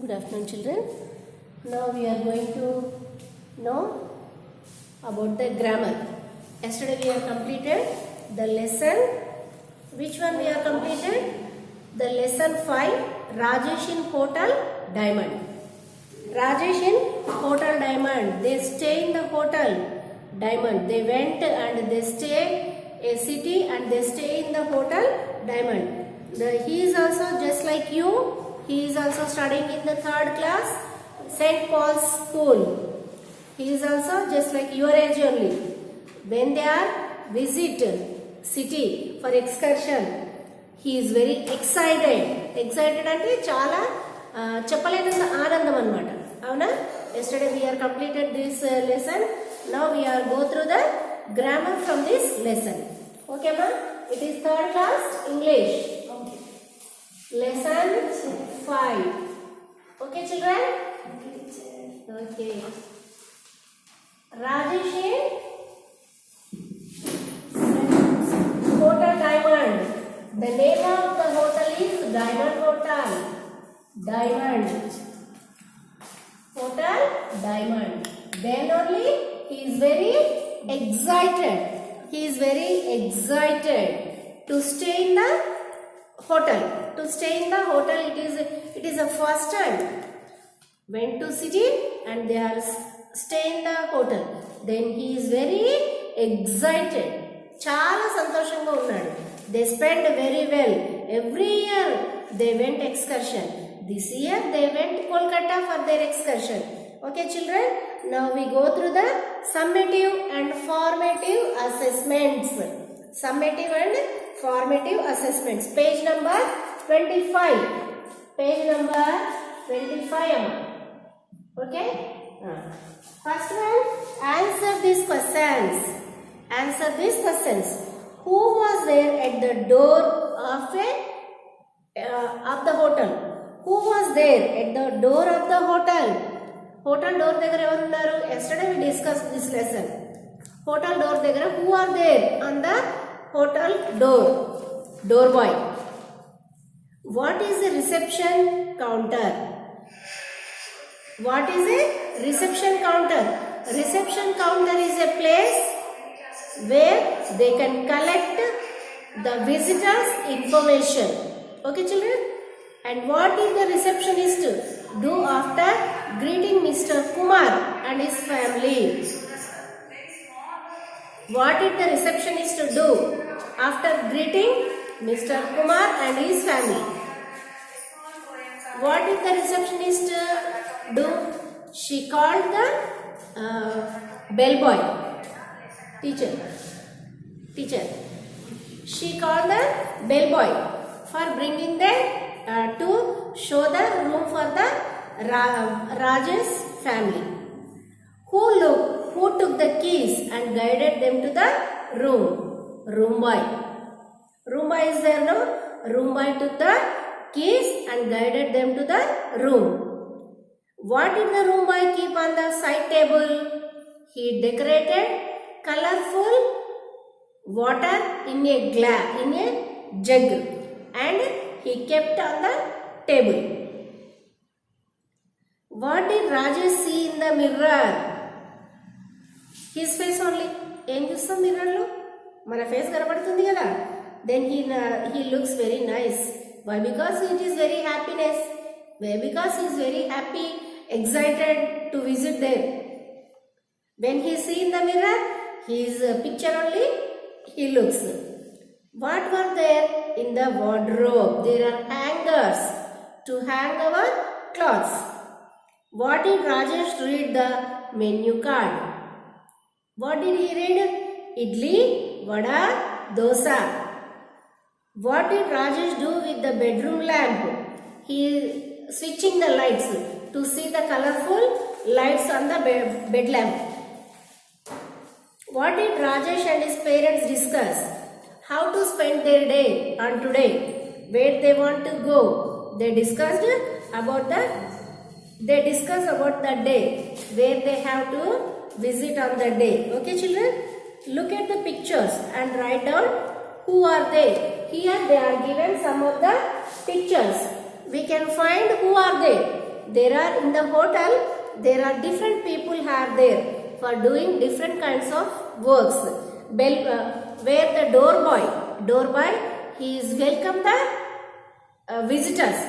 Good afternoon, children. Now we are going to know about the grammar. Yesterday we have completed the lesson. Which one we have completed? The lesson 5, Rajesh in Hotel Diamond. Rajesh in Hotel Diamond. They stay in the hotel Diamond. They went and they stay a city and they stay in the hotel Diamond. He is also just like you. He is also studying in the 3rd class, St. Paul's School. He is also just like your age only. When they are visit city for excursion, he is very excited. Excited అంటే చాలా చెప్పలేనంత ఆనందం అన్నమాట. అవునా? Yesterday we are completed this lesson. Now we are go through the grammar from this lesson. Okay, ma? It is 3rd class English. Lesson 5. Okay, children? Okay. Rajesh Hotel Diamond. The name of the hotel is Diamond Hotel. Diamond. Hotel Diamond. Then only he is very excited. He is very excited to stay in the hotel. To stay in the hotel, it is a first time. Went to city and they are stay in the hotel. Then he is very excited. చాలా సంతోషంగా ఉన్నాడు. They spent very well. Every year they went excursion. This year they went Kolkata for their excursion. Okay, children. Now we go through the summative and formative assessments. Summative and formative assessments. Page number 25. Page number 25. Okay. First one, answer these questions. Answer these questions. Who was there at the door of the hotel? Who was there at the door of the hotel? Hotel door దగ్గర ఎవరు ఉన్నారు? Yesterday we discussed this lesson. Hotel door దగ్గర who are there on the hotel door? Door boy. What is a reception counter? What is a reception counter? Reception counter is a place where they can collect the visitors' information. Okay, children? And what did the receptionist do after greeting Mr. Kumar and his family? What did the receptionist do after greeting Mr. Kumar and his family? What did the receptionist do? She called the bellboy. Teacher. She called the bellboy for bringing them to show the room for the Rajesh family. Who took the keys and guided them to the room? Room boy. Room boy is there, no? Room boy took the keys and guided them to the room. What did the room boy keep on the side table? He decorated colorful water in a jug and he kept on the table. What did Rajesh see in the mirror? His face only. Em chustam mirror lo? Mana face kanapadutundi kada. Then he looks very nice. Why? Because it is very happiness. Why? Because he is very happy, excited to visit there. When he see in the mirror, his picture only he looks. What were there in the wardrobe? There are hangers to hang our clothes. What did Rajesh read the menu card? What did he read? Idli, vada, dosa. What did Rajesh do with the bedroom lamp? He switching the lights to see the colorful lights on the bed lamp. What did Rajesh and his parents discuss? How to spend their day on today? Where they want to go? They discussed about the day where they have to visit on the day. Okay, children? Look at the pictures and write down who are they. Here they are given some of the pictures. We can find who are they. there are in the hotel, there are different people are there for doing different kinds of works. Where the door boy, he is welcome the visitors,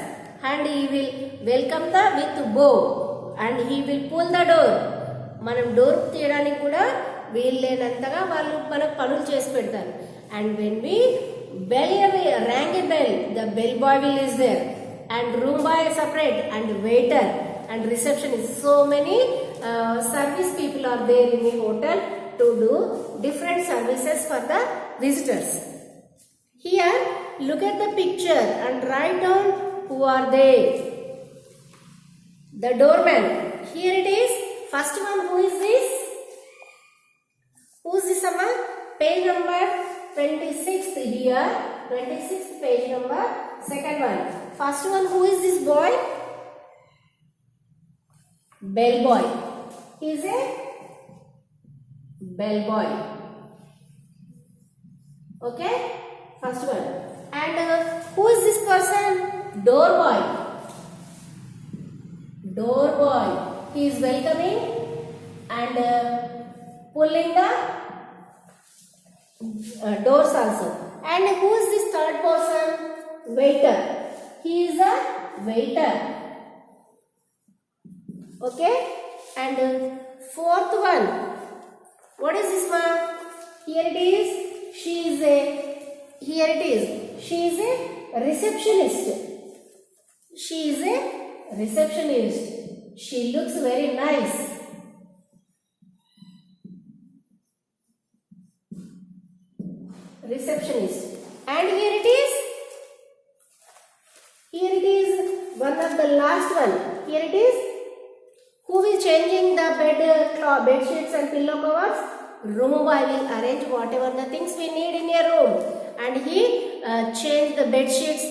and he will welcome the with bow, and he will pull the door. మనం door తీయడానికి కూడా వీళ్ళేనంతగా వాళ్ళు మనకు పనులు చేసి పెడతారు. And when we rang a bell, the bell boy will is there, and room boy separate, and waiter and receptionist. So many service people are there in the hotel to do different services for the visitors. Here, look at the picture and write down who are they. The doorman. Here it is. First one, who is this? Who is this, Amma? Page number 26th here. 26th page number. Second one. First one, who is this boy? Bell boy. He is a bell boy. Okay? First one. And who is this person? Door boy. Door boy. He is welcoming and pulling the doors also. And who is this third person? Waiter. He is a waiter. Okay? And fourth one. What is this one? Here it is. She is a receptionist. She is a receptionist. She looks very nice. Receptionist. And here it is. One of the last one. Here it is. Who will changing the bed sheets and pillow covers? Room boy will arrange whatever the things we need in a room, and he change the bed sheets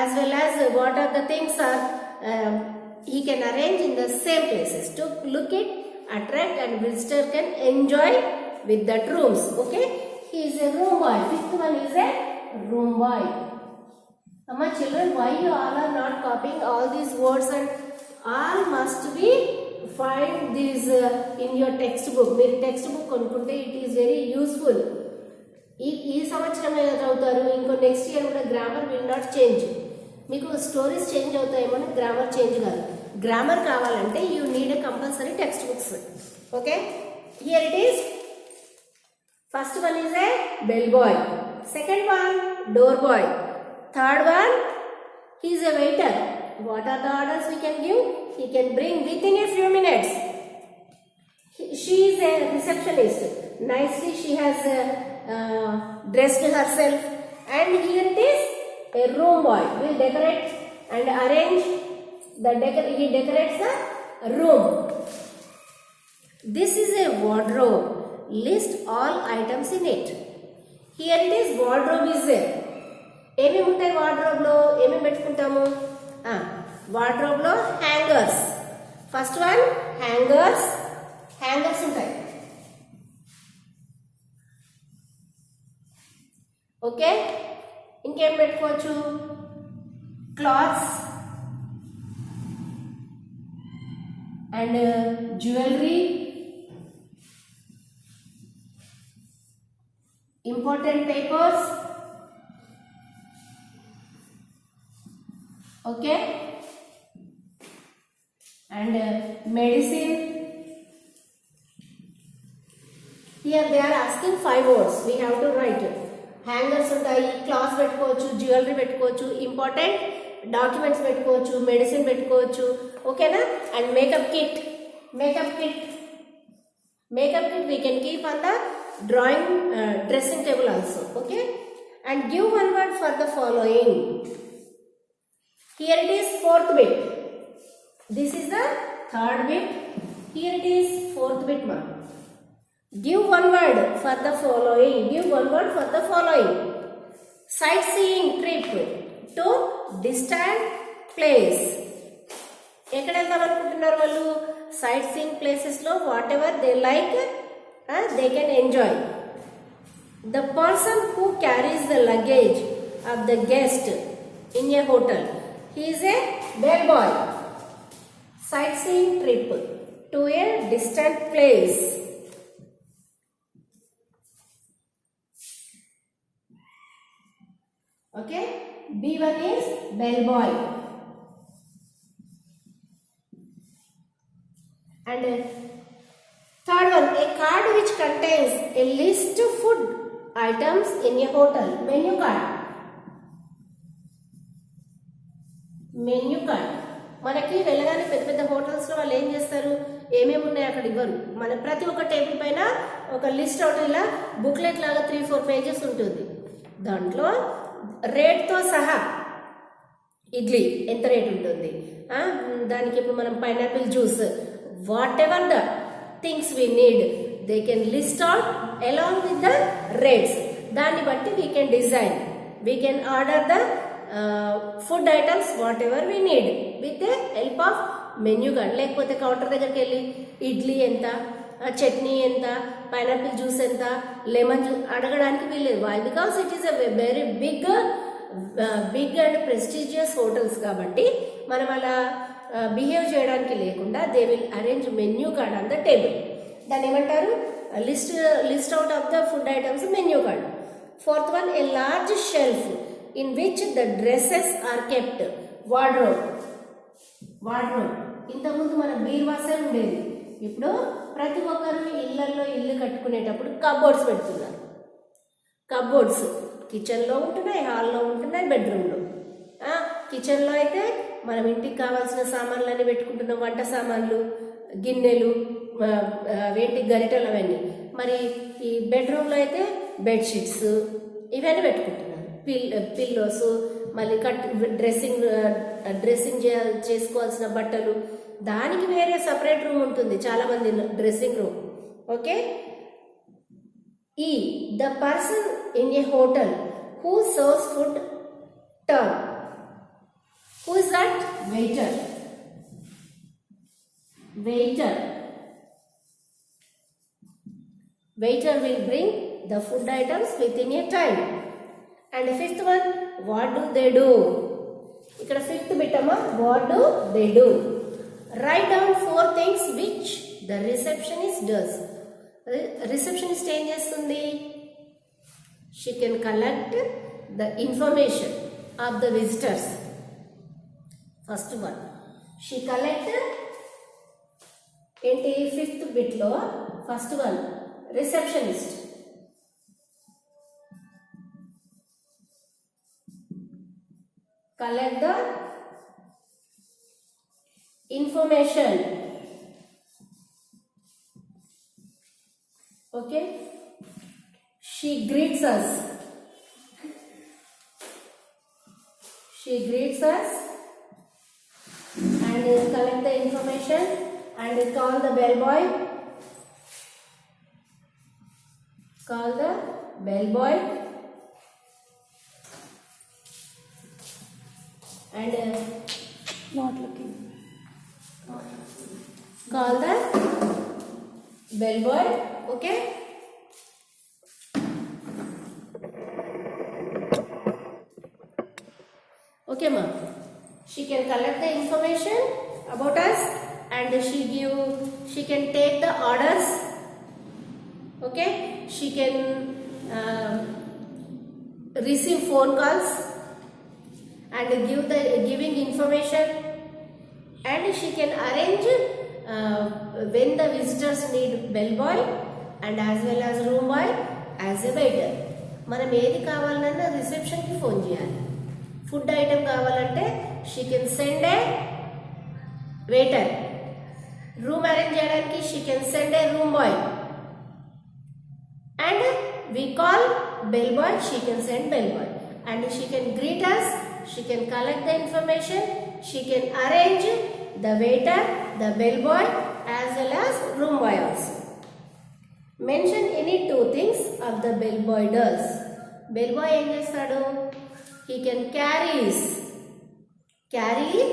as well as what are the things are he can arrange in the same places to look it, attract, and visitor can enjoy with that rooms. Okay, he is a room boy. Fifth one is a room boy. Amma children, why you all are not copying all these words, and all must be find these in your textbook. మీరు textbook కొనుక్కుంటే it is very useful. ఈ సంవత్సరమే చదువుతారు, ఇంకో next year కూడా grammar will not change. మీకు stories change అవుతాయేమో, grammar change కాదు. గ్రామర్ కావాలంటే you need a compulsory textbooks. Okay, here it is. First one is a bell boy, second one door boy, third one he is a waiter. What are the orders we can give? He can bring within a few minutes. She is a receptionist. Nicely she has dressed herself, and here it is a room boy will decorate and arrange he decorates the room. This is a wardrobe. List all items in it. Here it is, wardrobe is there. ఏమేమి ఉంటాయి వార్డ్రోబ్లో, ఏమేమి పెట్టుకుంటాము? వార్డ్రోబ్లో hangers. First one hangers ఉంటాయి. Okay, ఇంకేం పెట్టుకోవచ్చు? Clothes and jewellery, important papers. Okay, and medicine. Here they are asking 5 words. We have to write it. Hangers ఉంటాయి, cloth పెట్టుకోవచ్చు, jewellery పెట్టుకోవచ్చు, ఇంపార్టెంట్ డాక్యుమెంట్స్ పెట్టుకోవచ్చు, మెడిసిన్ పెట్టుకోవచ్చు. ఓకేనా? And makeup kit we can keep on the drawing dressing table also. Okay, and give one word for the following. Here it is, fourth bit. This is the third bit. Here it is, fourth bit ma. Give one word for the following. Sightseeing trip to distant place. ఎక్కడ వెళ్దాం అనుకుంటున్నారు వాళ్ళు? Sight seeing places లో what ever they like they can enjoy. The person who carries the luggage of the guest in a hotel, he is a bellboy. sightseeing trip to a distant place. Okay, B1 is bellboy. And third one, a card which contains a list of food items in a hotel. Menu card. Menu card. మనకి వెళ్ళగానే పెద్ద పెద్ద హోటల్స్లో వాళ్ళు ఏం చేస్తారు, ఏమేమి ఉన్నాయి అక్కడ ఇవ్వరు. మన ప్రతి ఒక్క టేబుల్ పైన ఒక లిస్ట్ అవుట్ ఇలా బుక్లెట్ లాగా 3-4 పేజెస్ ఉంటుంది. దాంట్లో రేట్తో సహా ఇడ్లీ ఎంత రేట్ ఉంటుంది, దానికి ఇప్పుడు మనం pineapple juice, whatever the things we need they can list out along with the rates. దాన్ని బట్టి we can design, we can order the food items whatever we need with the help of menu card. లేకపోతే counter దగ్గరికి వెళ్ళి ఇడ్లీ ఎంత, chutney ఎంత, pineapple juice ఎంత, lemon juice అడగడానికి వీల్లేదు. Why? Because it is a very big and prestigious hotels కాబట్టి మనం అలా బిహేవ్ చేయడానికి లేకుండా they will arrange menu card on the table. దాన్ని ఏమంటారు? List out of the food items menu card. Fourth one, a large shelf in which the dresses are kept. Wardrobe. ఇంతకుముందు మన బీర్వాసే ఉండేది. ఇప్పుడు ప్రతి ఒక్కరు ఇళ్లలో ఇల్లు కట్టుకునేటప్పుడు కబోర్డ్స్ పెడుతున్నారు. కబోర్డ్స్ కిచెన్లో ఉంటున్నాయి, హాల్లో ఉంటున్నాయి, బెడ్రూమ్లో. కిచెన్లో అయితే మనం ఇంటికి కావాల్సిన సామాన్లన్నీ పెట్టుకుంటున్నాం, వంట సామాన్లు, గిన్నెలు, వేంటి గరిటెలు అవన్నీ. మరి ఈ బెడ్రూమ్లో అయితే బెడ్షీట్స్ ఇవన్నీ పెట్టుకుంటున్నారు, పిల్లోస్, మళ్ళీ డ్రెస్సింగ్ చేసుకోవాల్సిన బట్టలు, దానికి వేరే సపరేట్ రూమ్ ఉంటుంది చాలామంది, డ్రెస్సింగ్ రూమ్. ఓకే. ఈ the person in a hotel who serves food turn. Who is that? Waiter. Waiter will bring the food items within a time. And fifth one, what do they do? ఇక్కడ fifth బిట్టమా, what do they do? Write down 4 things which the receptionist does. Receptionist ఏం చేస్తుంది? She can collect the information of the visitors. First one, she collect ఏంటి? Fifth బిట్లో first one, receptionist. Collect the information. Okay. She greets us. And collect the information and call the bellboy. And not looking. Call the bellboy. Okay. Okay, ma'am. She can collect the information about us and she can take the orders. Okay. She can receive phone calls and giving information, and she can arrange when the visitors need bellboy and as well as room boy as a waiter. మనం ఏది కావాలన్నా రిసెప్షన్కి phone చేయాలి. Food item కావాలంటే she can send a waiter. Room arrange చేయడానికి she can send a room boy. And we call bellboy, she can send bellboy. And she can greet us, she can collect the information, she can arrange the waiter, the bellboy as well as room boy also. Mention any 2 things of the bellboy does. Bellboy em chestadu? He can carry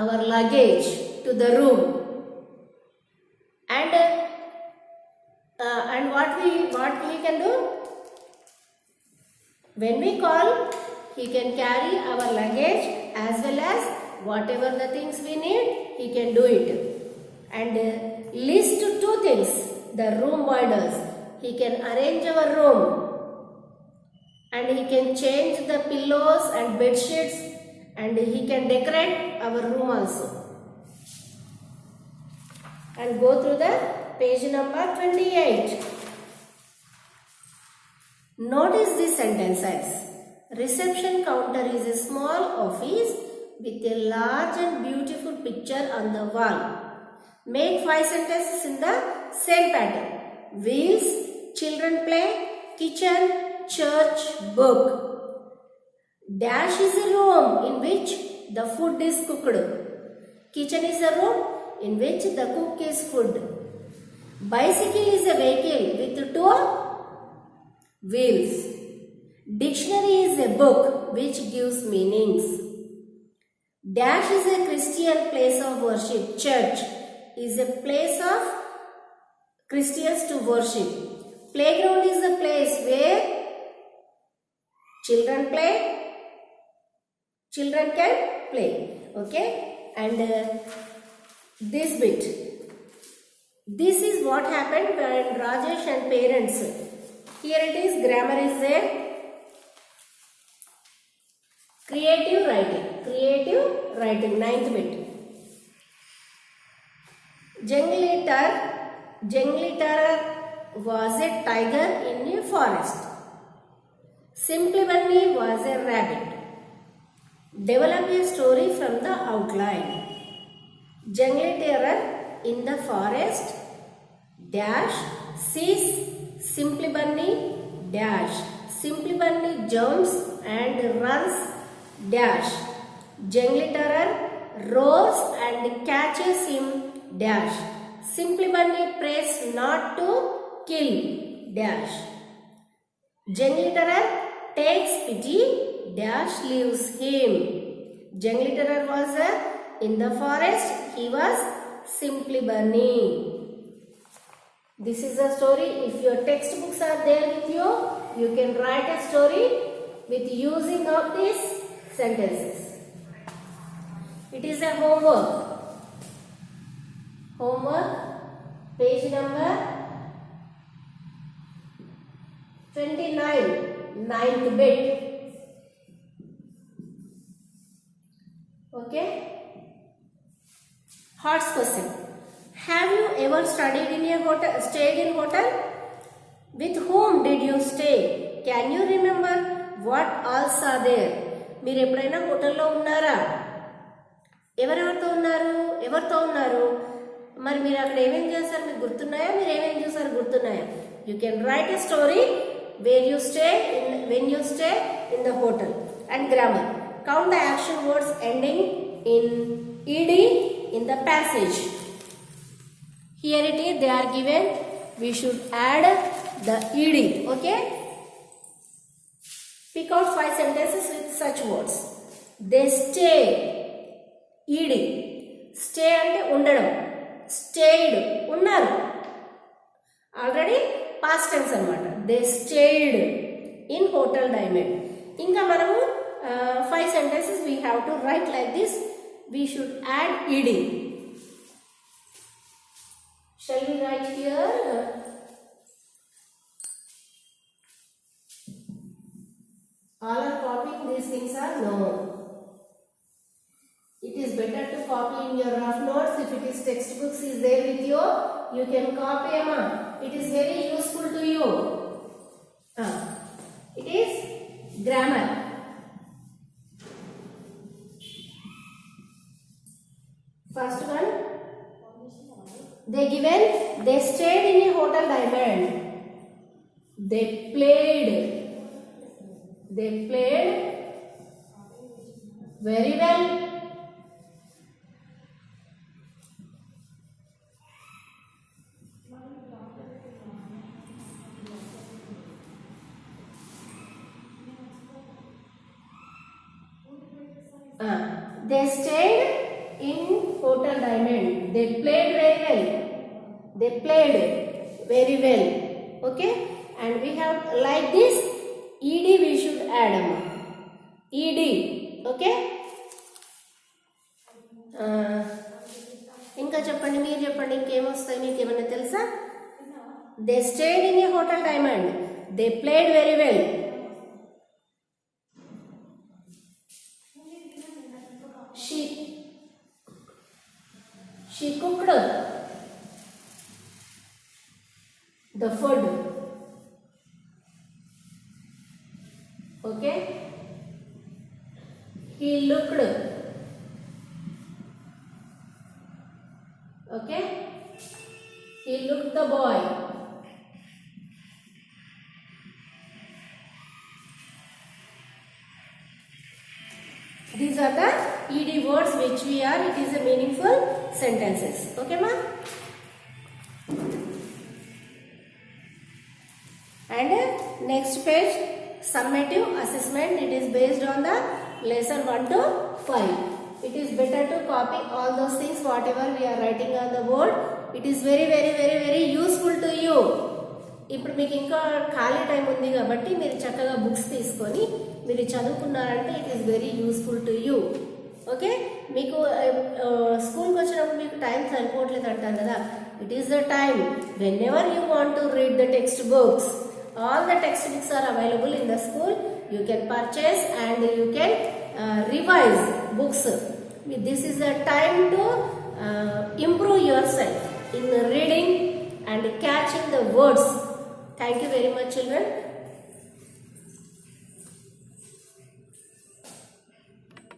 our luggage to the room. And what he can do? When we call, he can carry our luggage as well as whatever the things we need, he can do it. And list two things the room boy does. He can arrange our room, and he can change the pillows and bed sheets, and he can decorate our room also. And go through the page number 28. Notice the sentences. Reception counter is a small office with a large and beautiful picture on the wall. Make 5 sentences in the same pattern. Wheels, children play, kitchen, church, book. Dash is a room in which the food is cooked. Kitchen is a room in which the cook is food. Bicycle is a vehicle with 2 wheels. Dictionary is a book which gives meanings. Dash is a Christian place of worship. Church is a place of Christians to worship. Playground is a place where children play. Children can play. Okay? And this bit. This is what happened when Rajesh and parents. Here it is, grammar is there. Creative writing, 9th bit. Jungleter was a tiger in a forest. Simply Bunny was a rabbit. Develop a story from the outline. Jungleter in the forest dash sees Simply Bunny dash. Simply Bunny jumps and runs dash. Jungleter roars and catches him dash. Simply Bunny prays not to kill dash. Jungleter takes pity dash leaves him. Jungleter was in the forest. He was Simply Bunny. This is a story. If your textbooks are there with you, you can write a story with using of these sentences. It is a homework. Page number 29, 9th bit. Okay? Hearts question. Have you ever studied in a hotel, stayed in hotel? With whom did you stay? Can you remember what else are there? మీరు ఎప్పుడైనా హోటల్లో ఉన్నారా? ఎవరెవరితో ఉన్నారు? మరి మీరు అక్కడ ఏమేం చేశారు మీకు గుర్తున్నాయా? మీరు ఏమేం చూసారు గుర్తున్నాయా? You can write a story where you stay when you stay in the hotel. And grammar. Count the action words ending in ed in the passage. Here it is, they are given. We should add the ed. Okay? Pick out 5 sentences with such words. They stay. ed. Stay ante undadam. Stayed. Unnaru. Already past tense anamata. They stayed in Hotel Diamond. Inka manamu 5 sentences we have to write like this. We should add ed. Shall we write here? All are copying these things are no. It is better to copy in your rough notes. If it is textbooks is there with you, you can copy them. It is very useful to you. It is grammar. First one, they stayed in a Hotel Diamond. They played very well. They stayed in Hotel Diamond. They played very well. Okay? And we have like this ed we should add ed. Okay? ఇంకా చెప్పండి, మీరు చెప్పండి, ఇంకేమొస్తాయి మీకు ఏమైనా తెలుసా? They stayed in a hotel diamond. They played very well. She cooked the food. Okay. He looked. Okay. He looked the boy. These are the ED words which we are. It is a meaningful sentences. Okay, ma? And next page, summative assessment. It is based on the lesson 1 to 5. It is better to copy all those things whatever we are writing on the board. It is very useful to you. ఇప్పుడు మీకు ఇంకా ఖాళీ time ఉంది కాబట్టి మీరు చక్కగా books తీసుకొని మీరు చదువుకున్నారంటే it is very useful to you. Okay, మీకు స్కూల్కి వచ్చినప్పుడు మీకు టైం సరిపోవట్లేదు అంటారు కదా. It is the time whenever you want to read the text books. All the textbooks are available in the school. You can purchase and you can revise books. This is a time to improve yourself in reading and catching the words. Thank you very much, children.